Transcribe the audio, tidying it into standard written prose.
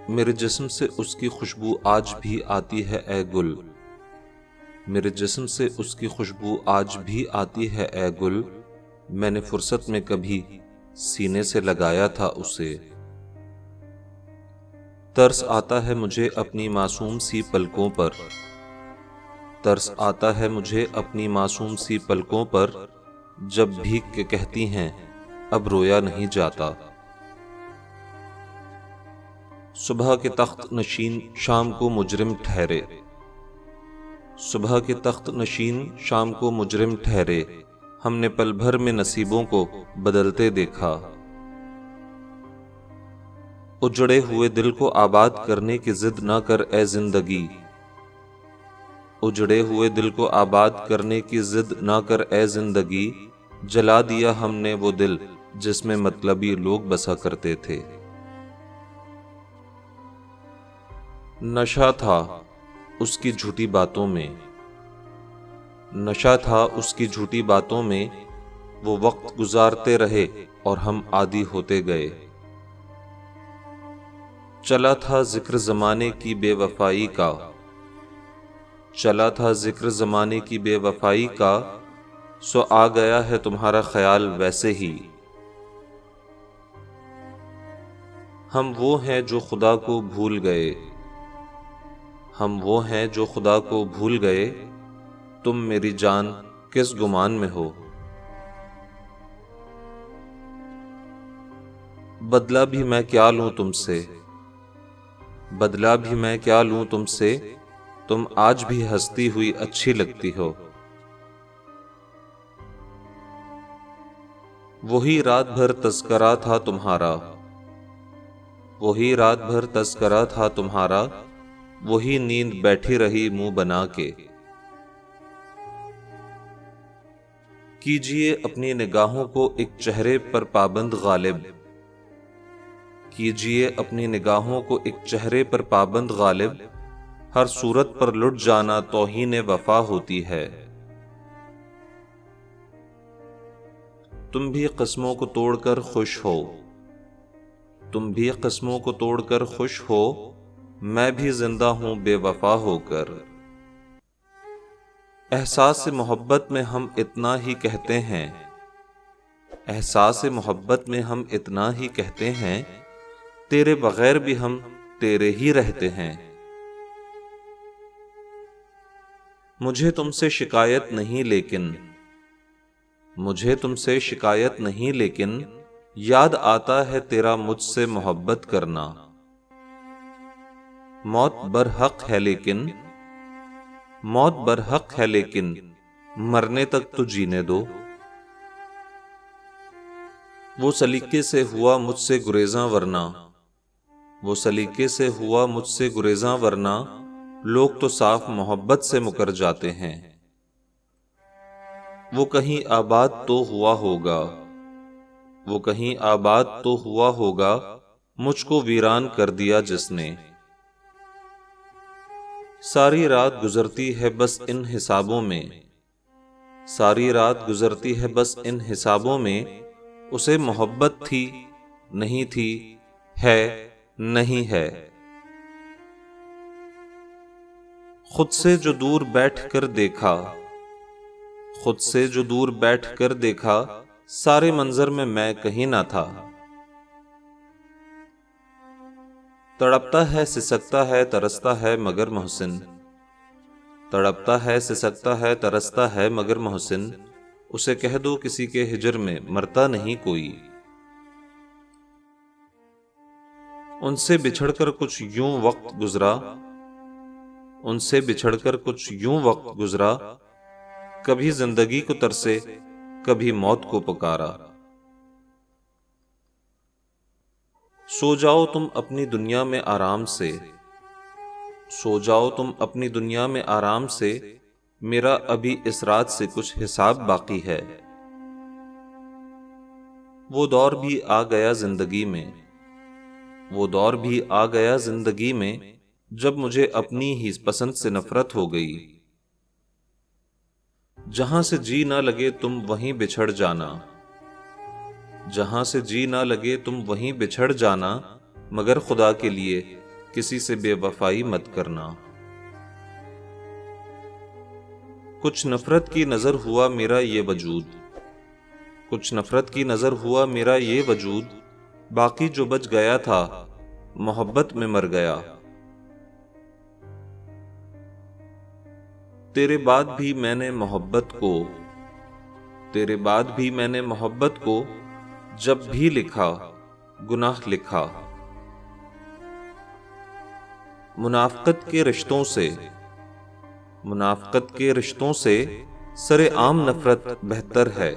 मेरे जिस्म से उसकी खुशबू आज भी आती है ए गुल, मेरे जिस्म से उसकी खुशबू आज भी आती है ए गुल। मैंने फुर्सत में कभी सीने से लगाया था उसे। तरस आता है मुझे अपनी मासूम सी पलकों पर, तरस आता है मुझे अपनी मासूम सी पलकों पर, जब भीग के कहती हैं अब रोया नहीं जाता। सुबह के तख्त नशीन शाम को मुजरिम ठहरे, सुबह के तख्त नशीन शाम को मुजरिम ठहरे। हमने पल भर में नसीबों को बदलते देखा। उजड़े हुए दिल को आबाद करने की जिद ना कर ए जिंदगी, उजड़े हुए दिल को आबाद करने की जिद ना कर ए जिंदगी। जला दिया हमने वो दिल जिसमें मतलबी लोग बसा करते थे। नशा था उसकी झूठी बातों में, नशा था उसकी झूठी बातों में। वो वक्त गुजारते रहे और हम आदी होते गए। चला था जिक्र जमाने की बेवफाई का, चला था जिक्र जमाने की बेवफाई का। सो आ गया है तुम्हारा ख्याल वैसे ही। हम वो हैं जो खुदा को भूल गए, हम वो हैं जो खुदा को भूल गए। तुम मेरी जान किस गुमान में हो। बदला भी मैं क्या लूं तुमसे, बदला भी मैं क्या लूं तुमसे। तुम आज भी हंसती हुई अच्छी लगती हो। वही रात भर तस्करा था तुम्हारा, वही रात भर तस्करा था तुम्हारा। वही नींद बैठी रही मुंह बना के। कीजिए अपनी निगाहों को एक चेहरे पर पाबंद गालिब, कीजिए अपनी निगाहों को एक चेहरे पर पाबंद गालिब। हर सूरत पर लुट जाना तौहीन वफा होती है। तुम भी कस्मों को तोड़कर खुश हो, तुम भी कस्मों को तोड़कर खुश हो। मैं भी जिंदा हूं बेवफा होकर। एहसास मोहब्बत में हम इतना ही कहते हैं, एहसास मोहब्बत में हम इतना ही कहते हैं। तेरे बगैर भी हम तेरे ही रहते हैं। मुझे तुमसे शिकायत नहीं लेकिन, मुझे तुमसे शिकायत नहीं लेकिन। याद आता है तेरा मुझसे मोहब्बत करना। मौत बरहक है लेकिन, मौत बरहक है लेकिन। मरने तक तो जीने दो। वो सलीके से हुआ मुझसे गुरेज़ां वरना, वो सलीके से हुआ मुझसे गुरेज़ां वरना। लोग तो साफ मोहब्बत से मुकर जाते हैं। वो कहीं आबाद तो हुआ होगा, वो कहीं आबाद तो हुआ होगा। मुझको वीरान कर दिया जिसने। सारी रात गुजरती है बस इन हिसाबों में, सारी रात गुजरती है बस इन हिसाबों में। उसे मोहब्बत थी नहीं थी, है नहीं है। खुद से जो दूर बैठ कर देखा, खुद से जो दूर बैठ कर देखा। सारे मंजर में मैं कहीं ना था। तड़पता है सिसकता है तरसता है मगर मोहसिन, तड़पता है सिसकता है तरसता है मगर मोहसिन। उसे कह दो किसी के हिजर में मरता नहीं कोई। उनसे बिछड़कर कुछ यूं वक्त गुजरा, उनसे बिछड़कर कुछ यूं वक्त गुजरा। कभी जिंदगी को तरसे कभी मौत को पुकारा। सो जाओ तुम अपनी दुनिया में आराम से, सो जाओ तुम अपनी दुनिया में आराम से। मेरा अभी इस रात से कुछ हिसाब बाकी है। वो दौर भी आ गया जिंदगी में, वो दौर भी आ गया जिंदगी में। जब मुझे अपनी ही पसंद से नफरत हो गई। जहां से जी ना लगे तुम वहीं बिछड़ जाना, जहां से जी ना लगे तुम वहीं बिछड़ जाना। मगर खुदा के लिए किसी से बेवफाई मत करना। कुछ नफरत की नजर हुआ मेरा ये वजूद, कुछ नफरत की नजर हुआ मेरा ये वजूद, बाकी जो बच गया था मोहब्बत में मर गया। तेरे बाद भी मैंने मोहब्बत को, तेरे बाद भी मैंने मोहब्बत को जब भी लिखा गुनाह लिखा। मुनाफकत के रिश्तों से, मुनाफकत के रिश्तों से सरे आम नफरत बेहतर है।